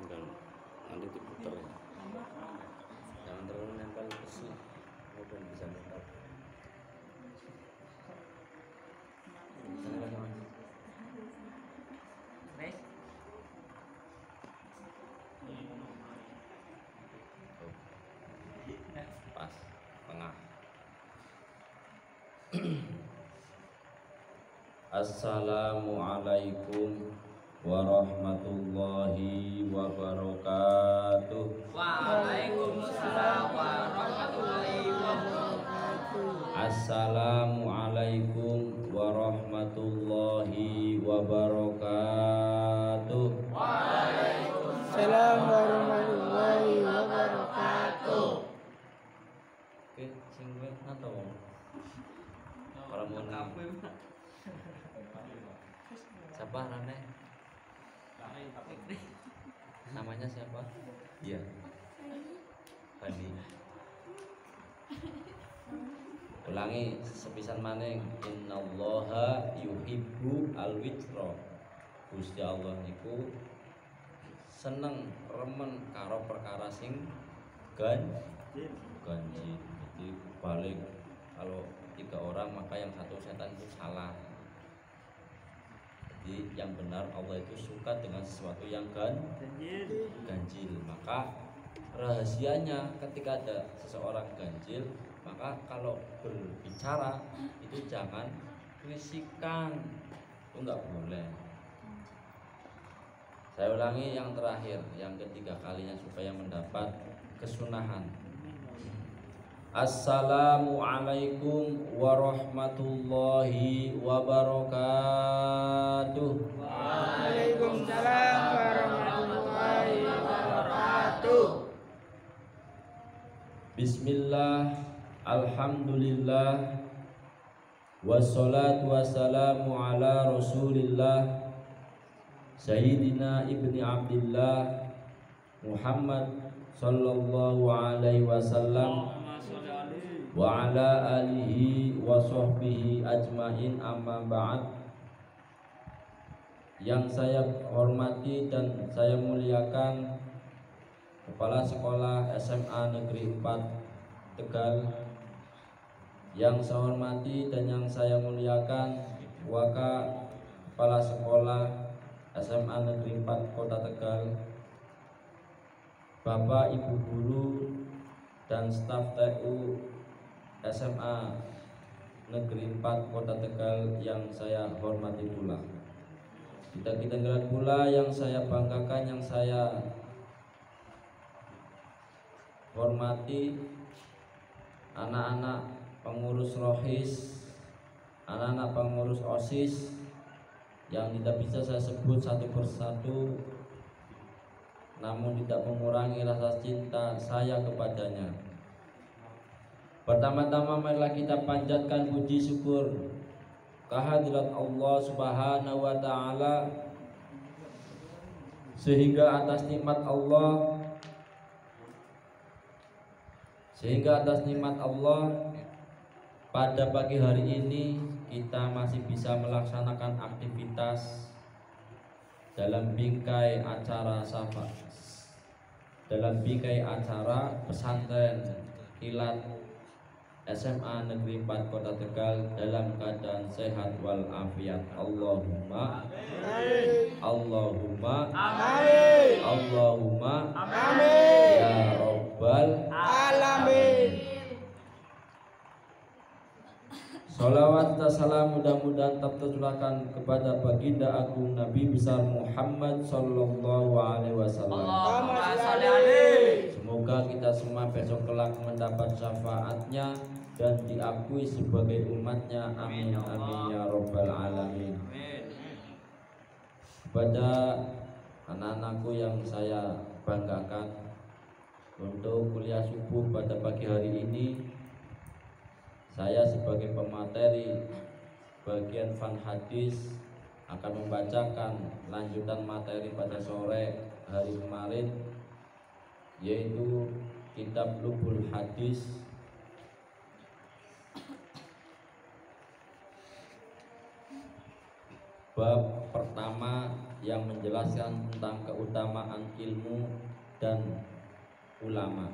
tinggal nanti diputar ya. Jangan terlalu nempel ke sini, udah bisa nempel. Sana lagi mas. Pas tengah. Assalamualaikum warahmatullahi wabarakatuh. Waalaikumsalam warahmatullahi wabarakatuh. Assalamualaikum warahmatullahi wabarakatuh. Waalaikumsalam warahmatullahi wabarakatuh. Oke, sing gue nato. Para mun siapa Rane? Namanya siapa? Iya. Fani. Ulangi sepisan maning. Innallaha yuhibbu alwitra. Gusti Allah niku seneng remen karo perkara sing ganjil. Jadi balik kalau 3 orang maka yang satu setan itu salah. Jadi yang benar Allah itu suka dengan sesuatu yang ganjil. Maka rahasianya ketika ada seseorang ganjil, maka kalau berbicara itu jangan bisikan, itu nggak boleh. Saya ulangi yang terakhir, yang ketiga kalinya supaya mendapat kesunahan. Assalamualaikum warahmatullahi wabarakatuh. Waalaikumsalam warahmatullahi wabarakatuh. Bismillah, alhamdulillah, wassalatu wassalamu ala rasulillah Sayyidina ibni Abdillah Muhammad sallallahu alaihi wasallam wa ala alihi wa sahbihi ajmain, amma ba'd. Yang saya hormati dan saya muliakan Kepala Sekolah SMA Negeri 4 Tegal, yang saya hormati dan yang saya muliakan Waka Kepala Sekolah SMA Negeri 4 Kota Tegal, Bapak Ibu Guru dan staf TU SMA Negeri 4 Kota Tegal yang saya hormati pula. Kita dengar pula yang saya banggakan, yang saya hormati anak-anak pengurus Rohis, anak-anak pengurus OSIS yang tidak bisa saya sebut satu persatu, namun tidak mengurangi rasa cinta saya kepadanya. Pertama-tama marilah kita panjatkan puji syukur kehadirat Allah Subhanahu wa taala, sehingga atas nikmat Allah pada pagi hari ini kita masih bisa melaksanakan aktivitas dalam bingkai acara pesantren kilat SMA Negeri 4 Kota Tegal dalam keadaan sehat walafiat. Allahumma amin. Allahumma amin. Allahumma amin. Ya Rabbal alamin. Salawat dan salam mudah-mudahan tetap tercurahkan kepada baginda agung Nabi besar Muhammad sallallahu alaihi wasallam. Allahumma sholli alaihi. Semoga kita semua besok kelak mendapat syafaatnya dan diakui sebagai umatnya. Amin amin ya Rabbal alamin. Kepada anak-anakku yang saya banggakan untuk kuliah subuh pada pagi hari ini, saya sebagai pemateri bagian fan hadis akan membacakan lanjutan materi pada sore hari kemarin, yaitu kitab Lubul Hadis bab pertama yang menjelaskan tentang keutamaan ilmu dan ulama.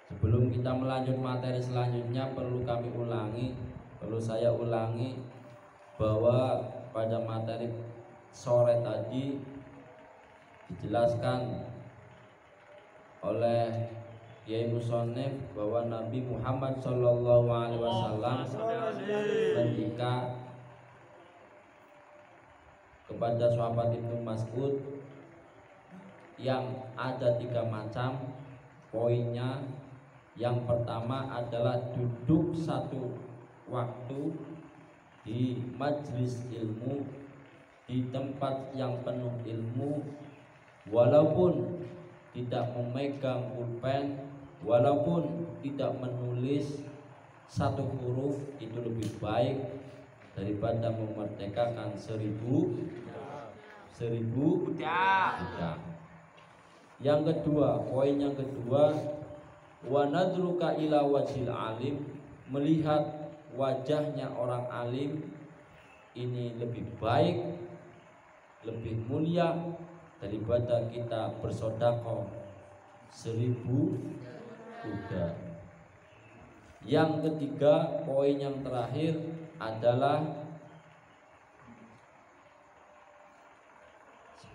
Sebelum kita melanjut materi selanjutnya, perlu saya ulangi bahwa pada materi sore tadi dijelaskan oleh Kiai Musonef bahwa Nabi Muhammad SAW ketika kepada sahabat Ibnu Mas'ud yang ada 3 macam poinnya. Yang pertama adalah duduk satu waktu di majelis ilmu, di tempat yang penuh ilmu, walaupun tidak memegang pulpen, walaupun tidak menulis satu huruf, itu lebih baik daripada memerdekakan 1000 budak. Yang kedua, poin yang kedua, wa nadruka ila wajhil alim, melihat wajahnya orang alim ini lebih baik, lebih mulia daripada kita bersedekah 1000 kuda. Yang ketiga, poin yang terakhir adalah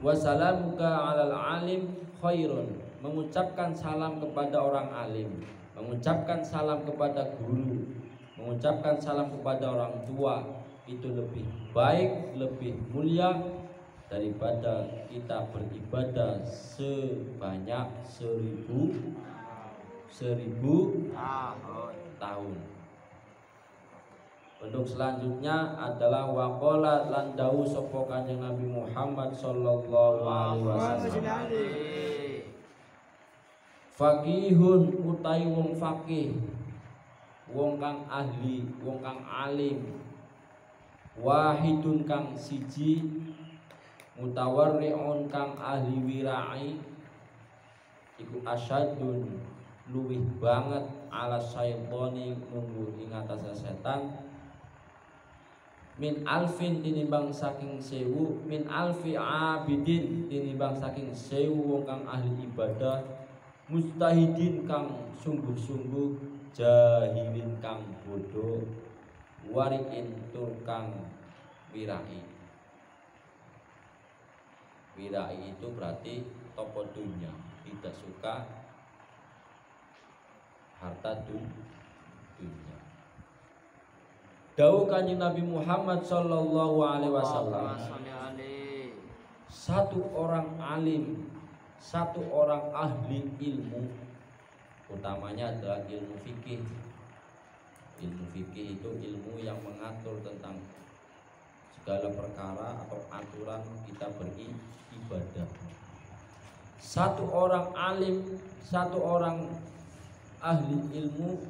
wassalamuka alal alim khairun, mengucapkan salam kepada orang alim, mengucapkan salam kepada guru, mengucapkan salam kepada orang tua, itu lebih baik, lebih mulia daripada kita beribadah sebanyak 1000 tahun. Bentuk selanjutnya adalah waqala lan dawuh sapa Kanjeng Nabi Muhammad sallallahu alaihi wasallam, faqihun utai wong faqih, wong kang ahli, wong kang alim, wahidun kang siji, mutawarri'un kang ahli wirai, iku asyadun luwih banget ala syaitani nunggu ing atase setan, min alfin tinimbang saking 1000, min alfi abidin tinimbang saking 1000 wong kang ahli ibadah, mustahidin kang sungguh-sungguh, jahilin kang bodoh, wariin tur kang wirai. Wirai itu berarti topo dunia, tidak suka harta dunia. Dawuh Kanjeng Nabi Muhammad sallallahu alaihi wasallam, satu orang alim, satu orang ahli ilmu, utamanya adalah ilmu fikih. Ilmu fikih itu ilmu yang mengatur tentang segala perkara atau aturan kita beribadah. Satu orang alim, satu orang ahli ilmu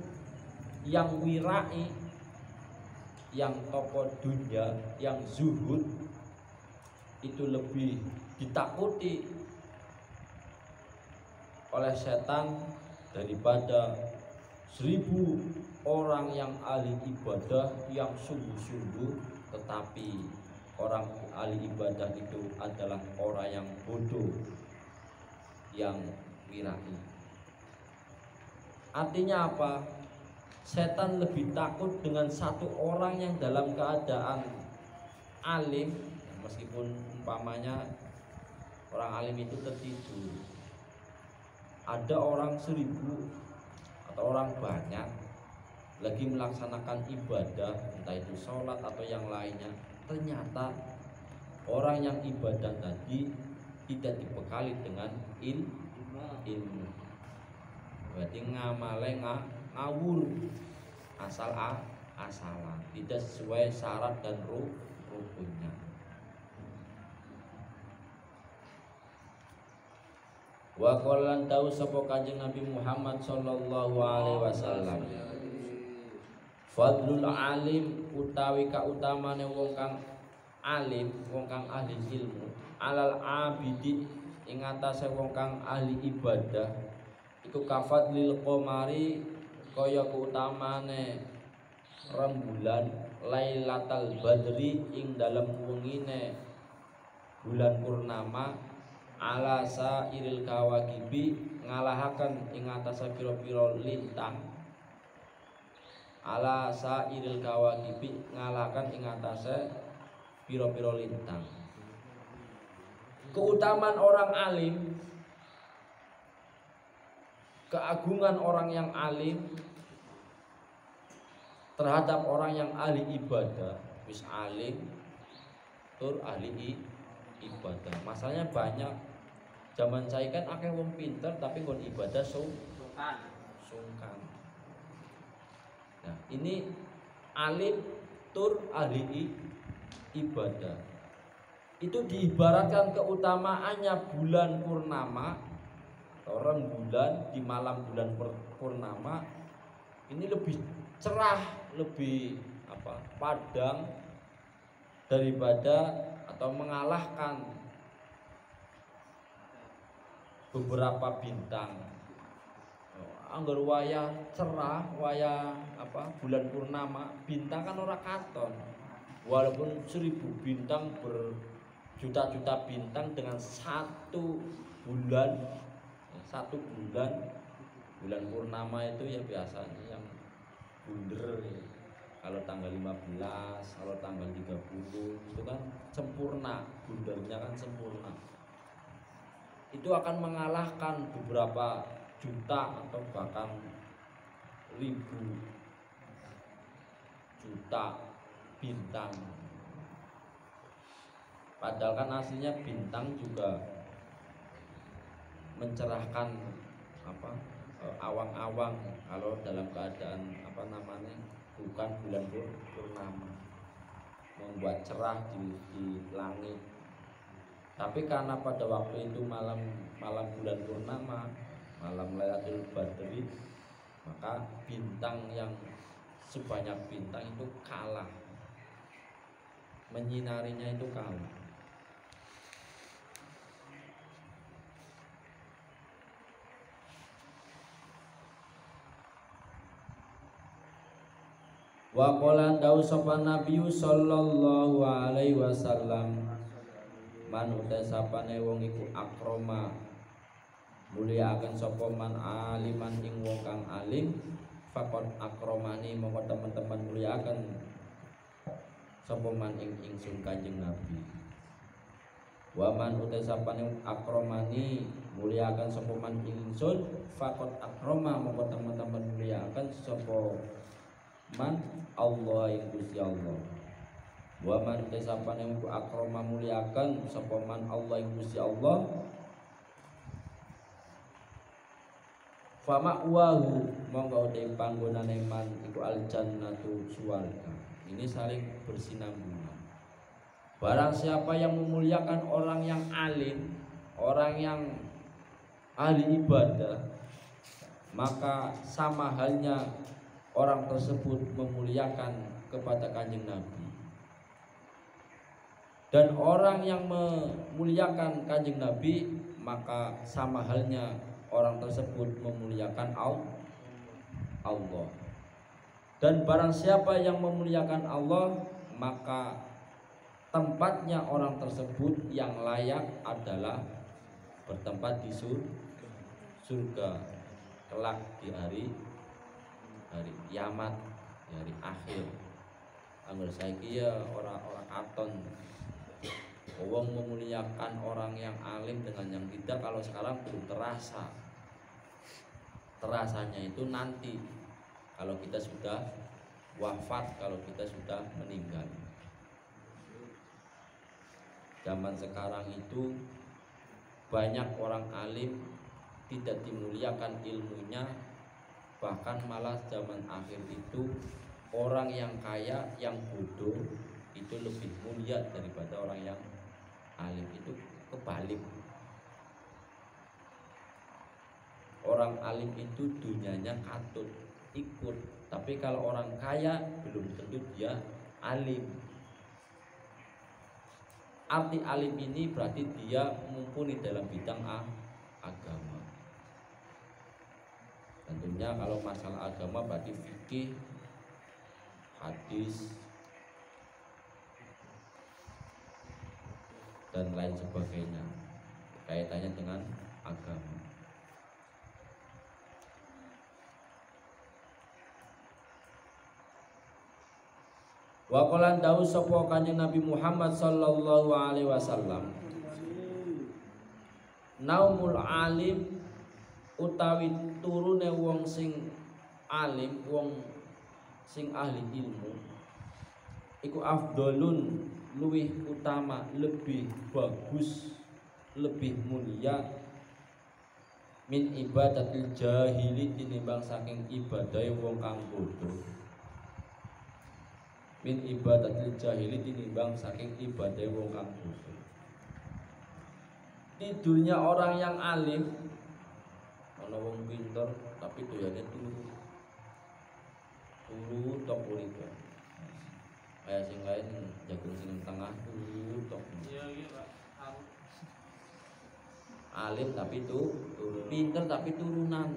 yang wirai, yang tokoh dunia, yang zuhud, itu lebih ditakuti oleh setan daripada 1000 orang yang ahli ibadah yang sungguh-sungguh, tetapi orang ahli ibadah itu adalah orang yang bodoh, yang wirai. Artinya apa? Setan lebih takut dengan satu orang yang dalam keadaan alim, meskipun umpamanya orang alim itu tertidur, ada orang 1000 atau orang banyak lagi melaksanakan ibadah, entah itu sholat atau yang lainnya, ternyata orang yang ibadah tadi tidak dibekali dengan ilmu. Berarti ngamale ngawur, asal-asalan, tidak sesuai syarat dan rukunnya. Wa qala tahu sapa Kanjeng Nabi Muhammad sallallahu alaihi wasallam, fadlul alim utawi kautamane wong kang alim, wong kang ahli ilmu, alal abidi ing atase wong kang ahli ibadah, iku kafadlil qamari kaya kautamane rembulan Lailatul Badri ing dalam wengine bulan purnama ala sairil kawakibi ngalahaken ing atase pira-pira lintang ala sairil kawakibi ngalahaken ing atase pira-pira lintang. Keutamaan orang alim, keagungan orang yang alim terhadap orang yang ahli ibadah. Wis alim tur ahli ibadah. Masalahnya banyak zaman saya kan akeh wong pinter tapi kon ibadah sungkan. Nah, ini alim tur ahli ibadah. Itu diibaratkan keutamaannya bulan purnama, orang bulan di malam bulan purnama ini lebih cerah, lebih padang daripada atau mengalahkan beberapa bintang. Angger wayah cerah, wayah bulan purnama, bintang kan ora katon. Walaupun 1000 bintang berjuta-juta bintang dengan satu bulan purnama itu ya biasanya yang bunder ya. Kalau tanggal 15, kalau tanggal 30 itu kan sempurna, bundernya kan sempurna. Itu akan mengalahkan beberapa juta atau bahkan 1000 juta bintang. Padahal kan aslinya bintang juga mencerahkan awang-awang kalau dalam keadaan bukan bulan purnama, membuat cerah di langit. Tapi karena pada waktu itu malam bulan purnama, malam Lailatul Badri, maka bintang yang sebanyak bintang itu kalah, menyinarinya itu kalah. Wa qala dawu sapa Nabi sallallahu alaihi wasallam, man uta sapane wong iku akroma mulyakaken sapa man aliman ing wong kang alim, faqad akromani mongko teman-teman mulyakaken sapa man ing ingsun Kanjeng Nabi. Wa man uta sapane akromani mulyakaken sapa man ing ingsun, faqad akroma mongko teman-teman mulyakaken sapa man Allah yang Gusti Allah. Wa man tesapane akrama muliakan sapa man Allah yang Gusti Allah, fama wahu monggo te panggonane man iku al jannatu swarga. Ini saling bersinambungan. Barang siapa yang memuliakan orang yang alim, orang yang ahli ibadah, maka sama halnya orang tersebut memuliakan kepada Kanjeng Nabi. Dan orang yang memuliakan Kanjeng Nabi, maka sama halnya orang tersebut memuliakan Allah. Dan barang siapa yang memuliakan Allah, maka tempatnya orang tersebut yang layak adalah bertempat di surga kelak di hari kiamat, di hari akhir. Angger saiki ya orang katon wong memuliakan orang yang alim dengan yang tidak. Kalau sekarang belum terasa. Terasanya itu nanti kalau kita sudah wafat, kalau kita sudah meninggal. Zaman sekarang itu banyak orang alim tidak dimuliakan ilmunya. Bahkan malah zaman akhir itu orang yang kaya, yang bodoh itu lebih mulia daripada orang yang alim. Itu kebalik. Orang alim itu dunianya katut ikut, tapi kalau orang kaya belum tentu dia alim. Arti alim ini berarti dia mumpuni dalam bidang agama. Tentunya kalau masalah agama berarti fikih, hadis, dan lain sebagainya kaitannya dengan agama. Wa qala dawu sapa Kanjeng Nabi Muhammad sallallahu alaihi wasallam, naumul alim utawi turune wong sing alim, wong sing ahli ilmu iku afdolun, luwih utama, lebih bagus, lebih mulia min ibadatil jahili tinimbang saking ibadahe wong kang bodoh. Min ibadatil jahili tinimbang saking ibadah wong kang bodoh. Tidurnya orang yang alim, ana wong pinter tapi doyane turu tok urip. Kayak sing lain jagung sing tengah turu tok. Iya Pak. Alim tapi itu pinter tapi turunan.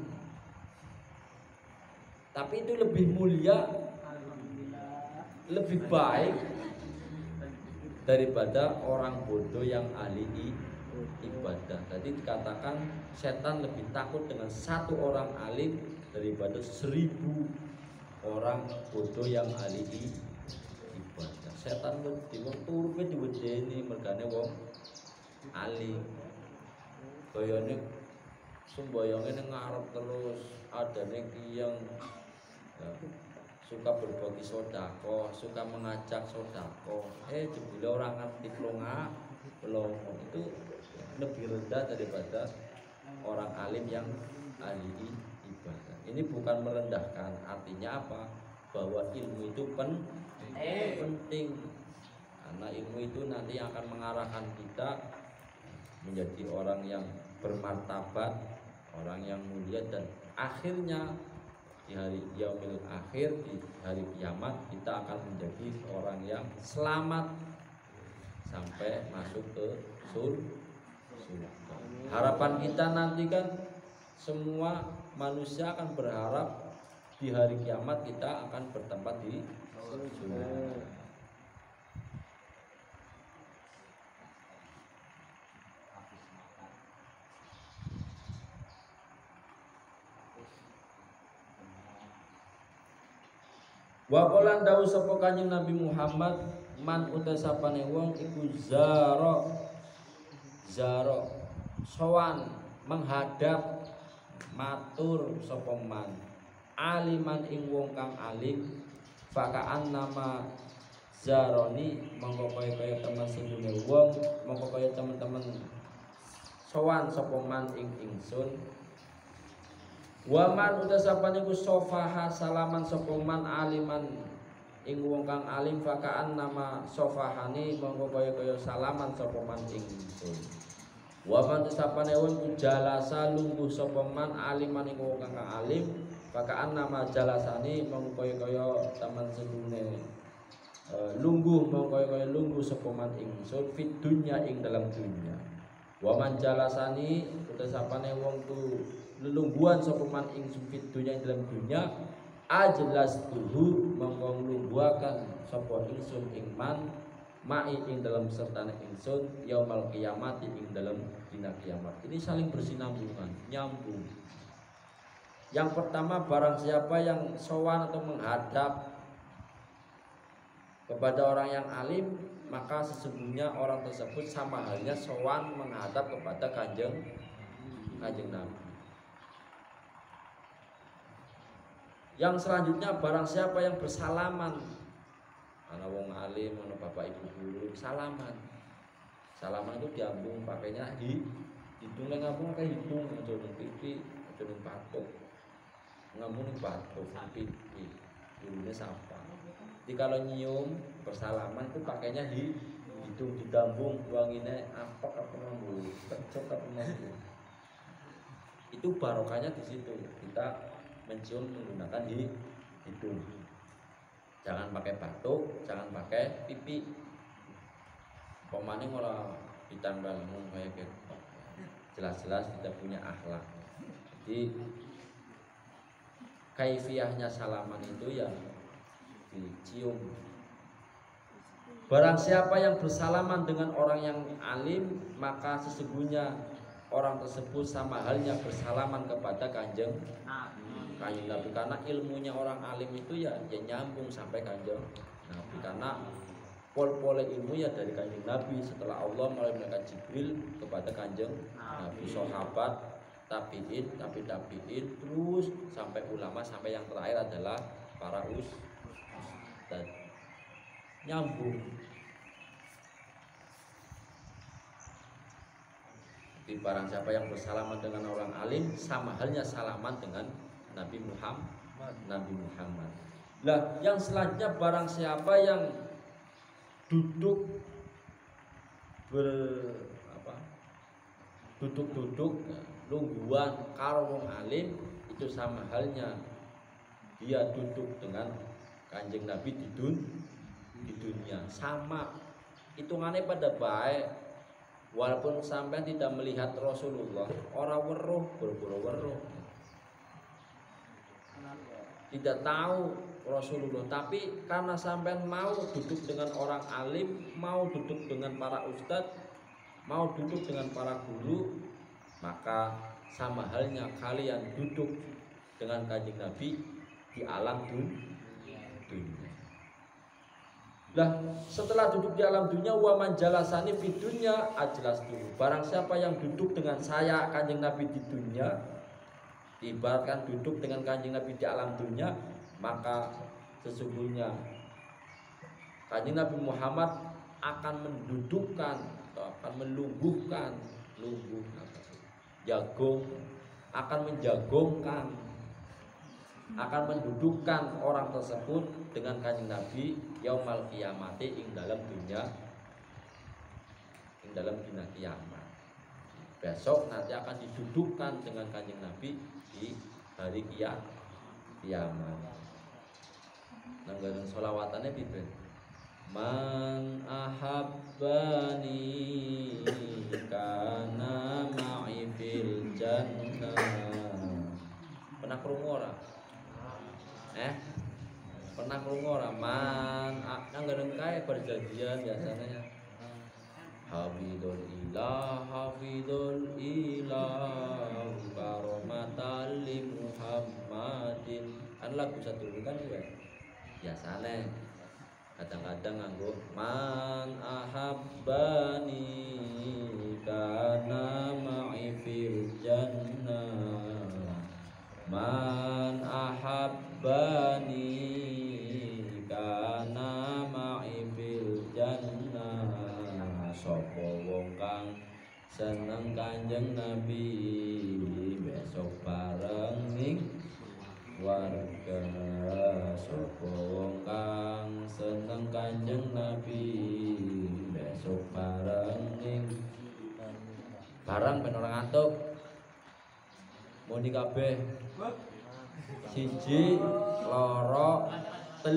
Tapi itu lebih mulia, lebih baik daripada orang bodoh yang ahli ibadah. Tadi dikatakan setan lebih takut dengan satu orang alim daripada 1000 orang bodoh yang ahli ibadah. Setan wedi wong turu pe diwedeni mergane wong alim. Bayane sembayangnya ngarep terus, adane kiyang suka berbagi sodako, suka mengajak sodako. Jebule orang ngerti pelongo itu lebih rendah daripada orang alim yang ahli ibadah. Ini bukan merendahkan, artinya apa? Bahwa ilmu itu penting. Karena ilmu itu nanti akan mengarahkan kita menjadi orang yang bermartabat, orang yang mulia, dan akhirnya di hari yaumil akhir, di hari kiamat kita akan menjadi orang yang selamat sampai masuk ke surga. Harapan kita nanti kan semua manusia akan berharap di hari kiamat kita akan bertempat di surga. Wa qala dawu sapa Kanjeng Nabi Muhammad, man utasapane wong iku zara sowan menghadap matur sapa man aliman ing wong kang alim, fakaan nama zaroni mongko kaya teman sedune wong, mongko kaya teman-teman sowan sapa man ing ingsun. Waman utasapane ku sofaha salaman sapa man aliman ing wong kang alim, fakaan nama sofahani mongko kaya salaman sapa man ing ingsun. Waman utasapane wong ku jalasa lungguh sapa man aliman ing wong kang alim, fakaan nama jalasani mongko kaya teman sedune lungguh mongko kaya lungguh sapa man ing ingsun fit dunya ing dalam dunya. Waman jalasani utasapane wong ku lelungguhan sapa man ing sumpit dunya dalam dunya, ajlas tuhu mongko nglungguhaken sapa ingsun ing man mai ing dalam sertane ingsun yaumul kiamat ing dalam dina kiamat. Ini saling bersinambungan, nyambung. Yang pertama, barang siapa yang sowan atau menghadap kepada orang yang alim, maka sesungguhnya orang tersebut sama halnya sowan menghadap kepada kanjeng Nabi. Yang selanjutnya, barang siapa yang bersalaman, ana wong alim, ana bapak ibu guru, salaman. Salaman itu diambung pakainya hidung, ngambung pakai hidung, aja ning pipi, aja ning patuk. Ngambung ning patuk, pipi. Gurune sapa. Jadi kalau nyium bersalaman itu pakainya hidung, didambung, wangine apek apa ngambung, pecok apa ngambung. Itu barokahnya di situ. Kita mencium menggunakan hidung. Jangan pakai batuk, jangan pakai pipi. Pemane malah ditambal mung kayak gitu. Jelas-jelas tidak punya akhlak. Jadi kaifiyahnya salaman itu yang dicium Barang siapa yang bersalaman dengan orang yang alim, maka sesungguhnya orang tersebut sama halnya bersalaman kepada kanjeng Nabi. Karena ilmunya orang alim itu ya nyambung sampai kanjeng Nabi. Karena pol-pole ilmu ya dari kanjeng Nabi, setelah Allah melalui malaikat Jibril kepada kanjeng Nabi, sahabat, tabiin, tabiin, terus sampai ulama, sampai yang terakhir adalah para ustaz. Nyambung. Jadi barang siapa yang bersalaman dengan orang alim, sama halnya salaman dengan Nabi Muhammad. Lah, yang selanjutnya barang siapa yang duduk lungguan karo wong alim, itu sama halnya dia duduk dengan kanjeng Nabi di dunia. Sama hitungannya pada baik, walaupun sampai tidak melihat Rasulullah, orang weruh berburu weruh, tidak tahu Rasulullah, tapi karena sampai mau duduk dengan orang alim, mau duduk dengan para ustadz, mau duduk dengan para guru, maka sama halnya kalian duduk dengan kanjeng Nabi di alam dunia. Lah, setelah duduk di alam dunia, wa man jalasani fid dunya ajlas dulu. Barang siapa yang duduk dengan saya kanjeng Nabi di dunia, ibaratkan duduk dengan kanjeng Nabi di alam dunia, maka sesungguhnya kanjeng Nabi Muhammad akan mendudukkan atau akan melungguhkan jagung, akan menjagongkan, akan mendudukkan orang tersebut dengan kanjeng Nabi yaumal qiyamati ing dalam dunia, ing dalam dunia kiamat. Besok nanti akan didudukkan dengan kanjeng Nabi di hari kiamat. Nanggaran sholawatannya piye? Man ahabbani kana ma'i fil jannah. Pernah krungu ora? Pernah krungu ora? Man nanggaran kae perjanjian biasanya. Hafidul ilah karomatan li Muhammadin. Kan lagu satu kan gue biasanya kadang-kadang nganggo man ahabbani kana ma'i fil jannah, man ahabbani kana ma'i fil jannah. Sapa wong kang seneng kanjeng Nabi, besok bareng ning warga. Sapa wong kang seneng kanjeng Nabi, besok bareng ning bareng ben ora ngantuk. Muni kabeh 1 2 3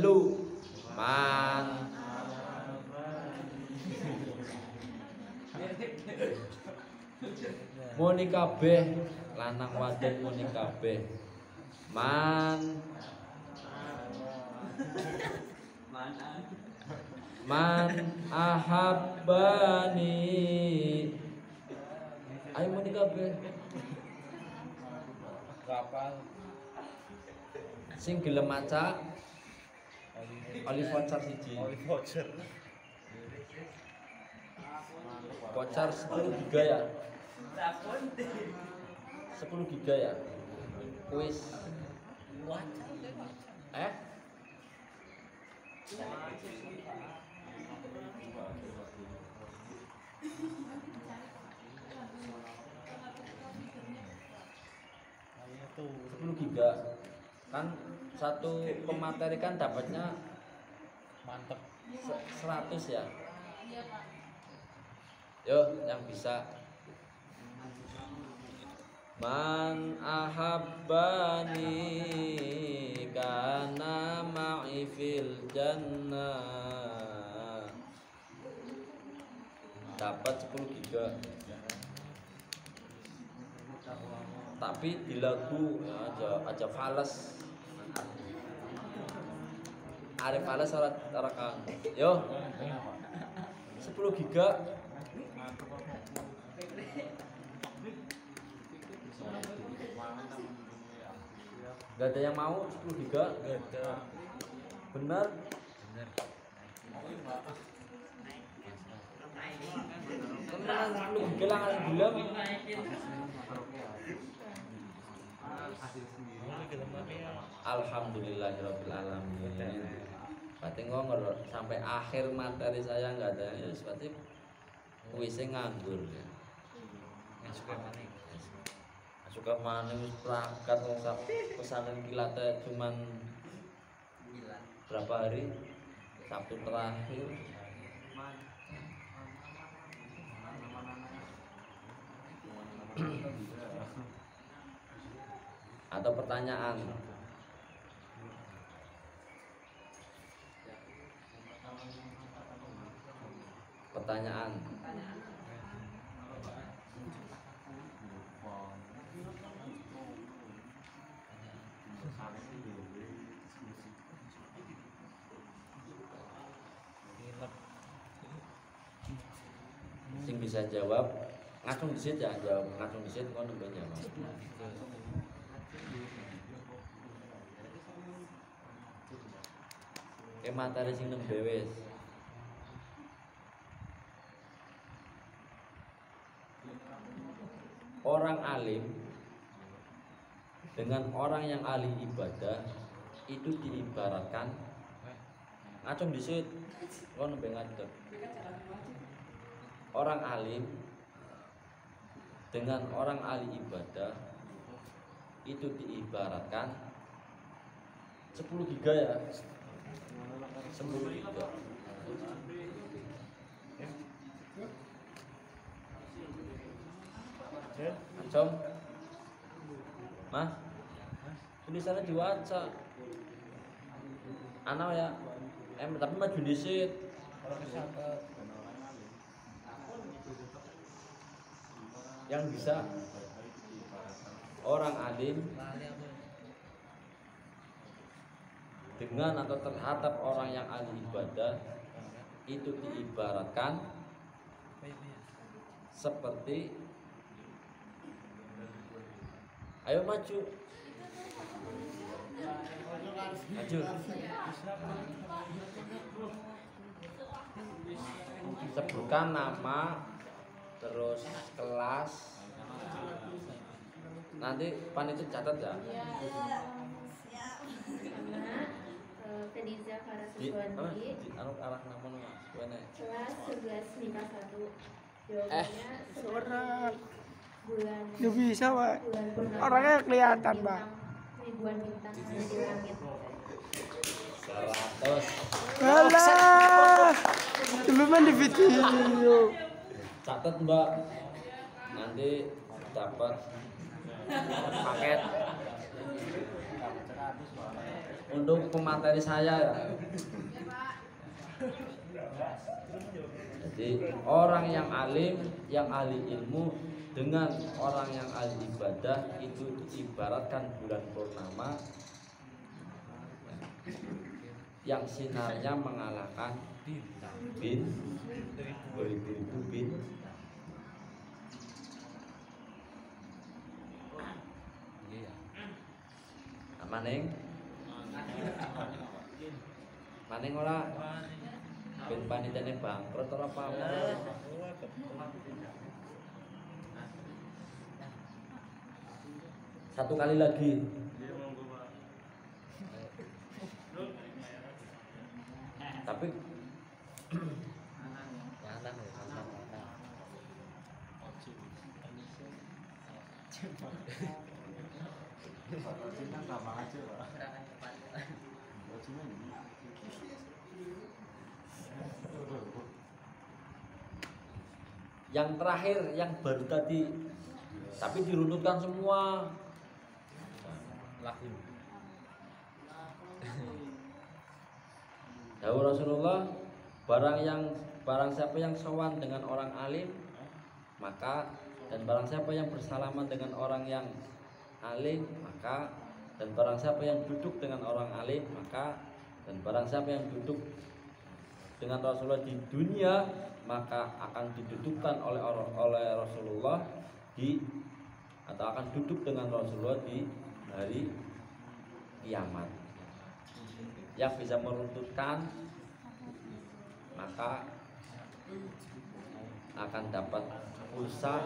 man. Muni kabeh lanang wadon muni kabeh man ahabbani. Ayo muni kabeh. Kapal sing gelem maca Olive voucher 1. Olive voucher. Voucher 10 giga ya. 10 giga ya. Kuis. Itu 10 giga. Kan satu pemateri kan dapatnya mantep 100 ya. Yuk yang bisa. Man ahabbani kana ma'i fil jannah. Dapat 10 giga. Tapi di lagu aja fales. Arif fales ora kang. Yo. 10 giga. Gak ada yang mau 10 giga? Benar? Temenan 10 giga lah kalian bilang. Alhamdulillahirabbil alamin. Berarti ngomong sampai akhir materi saya nggak ada ya seperti kuisnya nganggur ya. Suka maning wis perangkat wong pesanan kilate cuman berapa hari? Sabtu terakhir. Atau pertanyaan? Pertanyaan. Sing bisa jawab ngacung disit ya, jawab ngacung disit ngono ben jawab. Ke materi sing nembe wis. Orang alim dengan orang yang ahli ibadah itu diibaratkan ngacung disit ngono ben ngadeg. Orang alim dengan orang ahli ibadah itu diibaratkan 10 giga ya. 10 giga. Acom, Mas, tulisannya diwaca. Anak ya, tapi maju disit. Yang bisa orang alim dengan atau terhadap orang yang ahli ibadah itu diibaratkan seperti, ayo maju, maju, sebutkan nama terus kelas, nanti panitia catat ya. Fediza Di Faraswandi arah nama mas, kelas 11 MIPA 1. Jawabannya Suara. bulan Gak bisa, Pak. bulan purnama. Orangnya kelihatan, Pak. Ribuan bintang ada di langit. 100. Alah. Belum di video. Catat Mbak, nanti dapat paket untuk pemateri saya ya. Jadi orang yang alim, yang ahli ilmu dengan orang yang ahli ibadah itu diibaratkan bulan purnama yang sinarnya mengalahkan beribu-ribu bin. Maning ora ben panitiane bangkrut ora apa-apa. Satu kali lagi. Tapi yang terakhir yang baru tadi, tapi dirunutkan semua. Dawuh Rasulullah, barang siapa yang sowan dengan orang alim, maka, dan barang siapa yang bersalaman dengan orang yang alim, maka, dan barang siapa yang duduk dengan orang alim, maka, dan barang siapa yang duduk dengan Rasulullah di dunia, maka akan didudukkan oleh Rasulullah atau akan duduk dengan Rasulullah di hari kiamat. Yang bisa meruntutkan maka akan dapat pulsa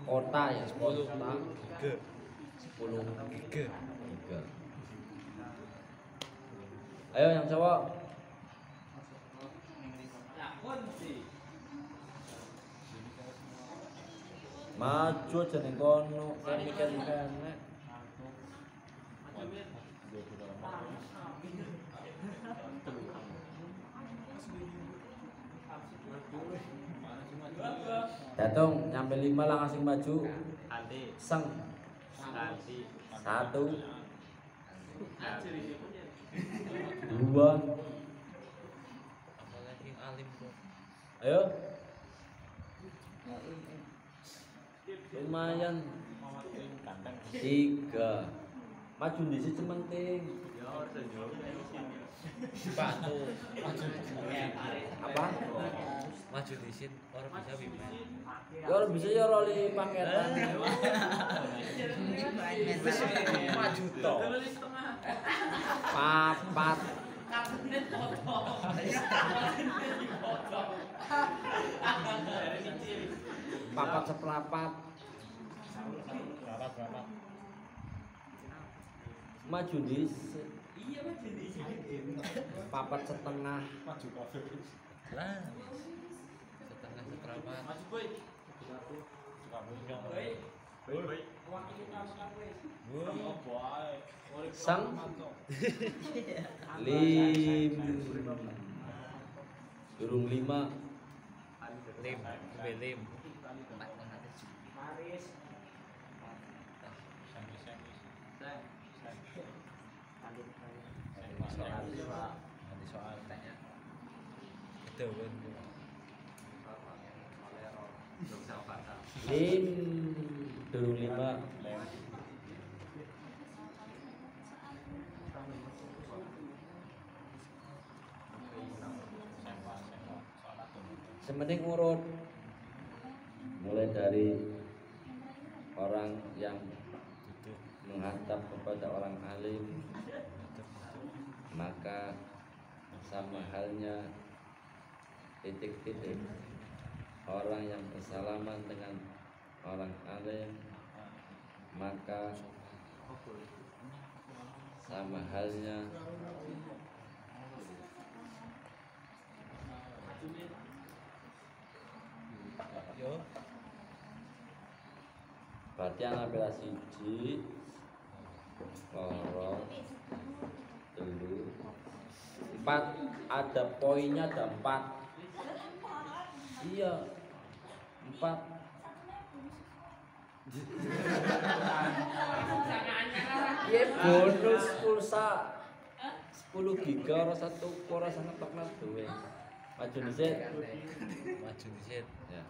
kota ya 10 giga. Ayo yang cowok. Maju jeneng kono kan mikir-mikir. Datung nyampe 5 lah ngasih maju. Seng. 1 2. Ayo. Lumayan. 3. Maju di sini cementing. Sepatu. Apa? Maju di sini orang bisa wimen. Ya orang bisa ya roli paketan. Maju toh. 4. Papat sepelapat. Maju di papat setengah. Lah. Setengah seperempat. Sang 5 durung 5 lim. Soal tanya. Betul. 5 durung 5. Sementing urut mulai dari orang yang menghadap kepada orang alim, maka sama halnya titik-titik orang yang bersalaman dengan orang alim, maka sama halnya berarti anak bela 1 loro 3 4. Ada poinnya, ada 4. Iya 4. Iya bonus pulsa 10 giga ora 1 ora sangat tok duwe. Maju dhisik. Ya.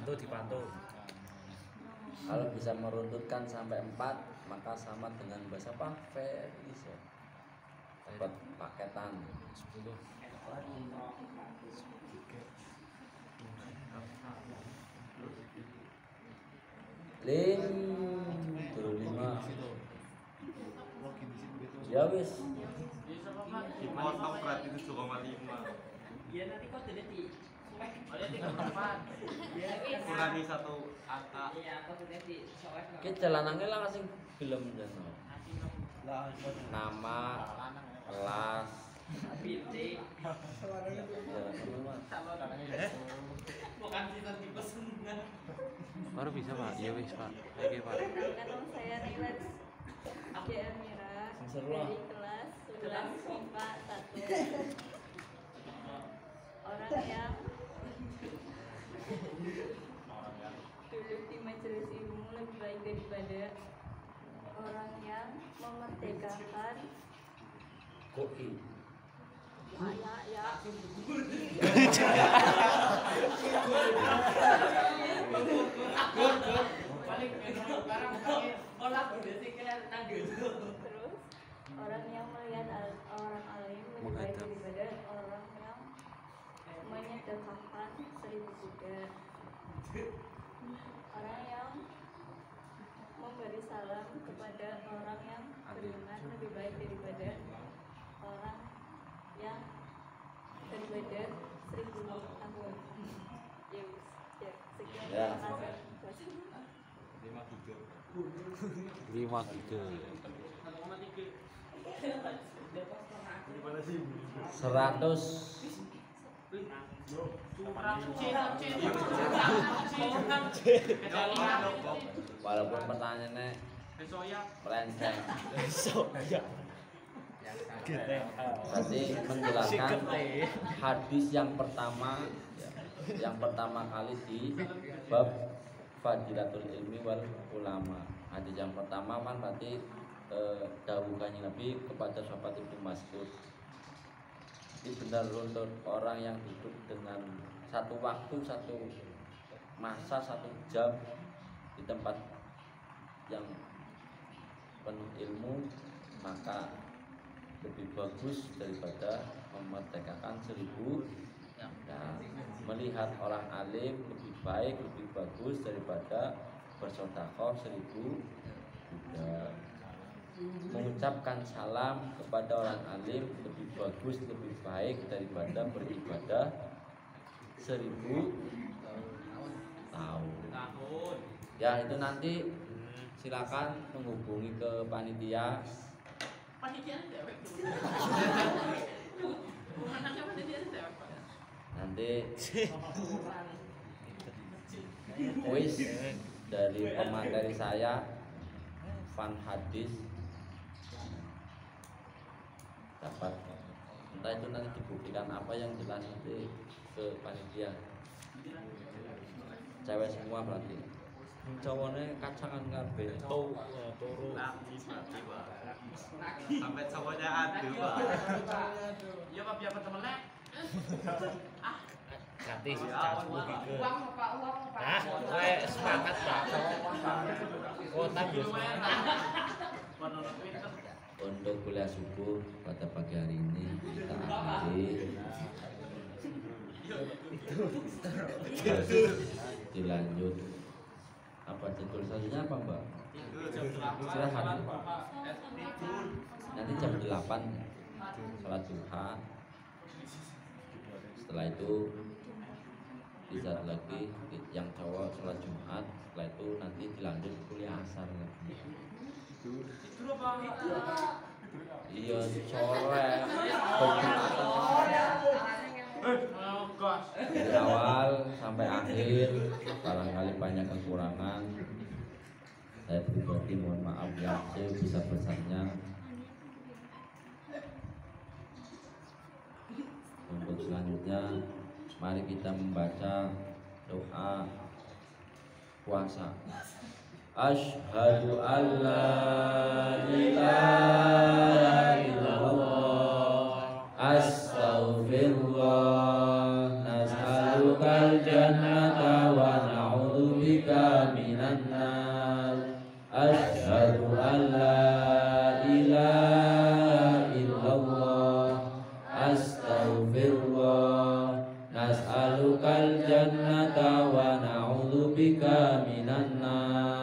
Dibantu. Kalau bisa meruntutkan sampai 4, maka sama dengan bahasa apa? Bisa. Dapat paketan 10. Lim 5. Ya wis. Dipotong berarti 7,5. Iya nanti kok jadi di Kurangi 1 angka. Iya, kok jadi di soal. Ki jalanange lah sing gelem jeno. Nama, kelas, Bintik. ya, Bukan kita dipesen. Baru bisa Pak, ya wis Pak. Oke Pak. Perkenalkan saya Relax Amira Seru lah. dari kelas 11 MIPA 1. Orang yang duduk di majelis ilmu lebih baik daripada orang yang memerdekakan Koi. ya. Paling barang olah udah sih kayak tanggal. Terus Orang yang melihat orang alim lebih baik daripada orang yang menyedekahkan 1000 kuda. Orang yang memberi salam kepada orang yang beriman lebih baik daripada orang yang beribadah 1000 tahun. Ya, sekian Ya. terima kasih. 5 giga. 100 walaupun pertanyaannya melenceng. Berarti menjelaskan hadis yang pertama kali di bab Fadilatul Ilmi wal Ulama. Hadis yang pertama kan berarti dawuh Kanjeng Nabi kepada sahabat Ibnu Mas'ud. Ini benar untuk orang yang hidup dengan satu waktu, satu masa, 1 jam di tempat yang penuh ilmu, maka lebih bagus daripada memerdekakan 1000. Nah, melihat orang alim lebih baik, lebih bagus daripada bersedekah 1000 kuda. Mengucapkan salam kepada orang alim lebih bagus, lebih baik daripada beribadah 1000 tahun. Ya, itu nanti silakan menghubungi ke panitia. Nanti kuis dari pemateri saya Fan Hadis dapat, entah itu nanti dibuktikan apa yang jelas nanti ke panitia. Cewek semua berarti, cowoknya kacangan kabeh. Turu. Sampai cowoknya adu, Pak. Ya Pak, biar temennya. Gratis Ya, 10 giga. Uang Pak, uang Pak. Nah, gue sepakat Pak. Kuota biasa. Untuk kuliah subuh pada pagi hari ini kita akhiri. Dilanjut. Apa jadwal selanjutnya apa Mbak? Istirahat. Nanti jam 8 sholat duha. Setelah itu bisa lagi yang cowok sholat Jumat. Setelah itu nanti dilanjut kuliah asar lagi. Iya sore. Dari awal sampai akhir barangkali banyak kekurangan. Saya pribadi mohon maaf yang sebesar-besarnya. Untuk selanjutnya mari kita membaca doa puasa. Asyhadu an la ilaha illallah astaghfirullah nas'alukal jannata wa na'udzubika minan nar. Asyhadu an la ilaha illallah astaghfirullah nas'alukal jannata wa na'udzubika minan nar.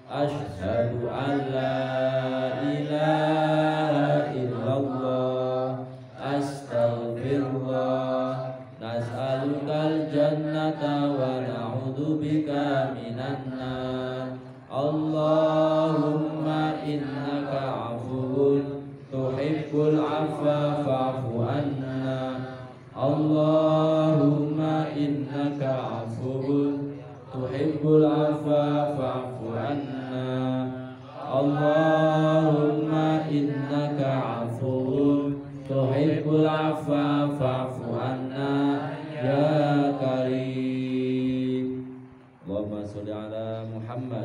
Asyhadu an la ilaha illallah astaghfirullah nas'alukal jannata wa na'udzubika minan nar. Allahumma innaka afuwun tuhibbul afwa fa'fu anna. Allahumma innaka afuwun tuhibbul afwa fa'fu anna. Allahumma innaka afuwun tuhibbul afwa fa'fu anna ya karim. Allahumma sholli ala Muhammad.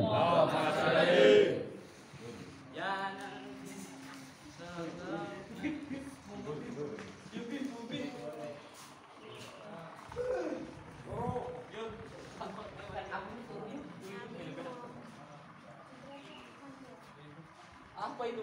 Apa itu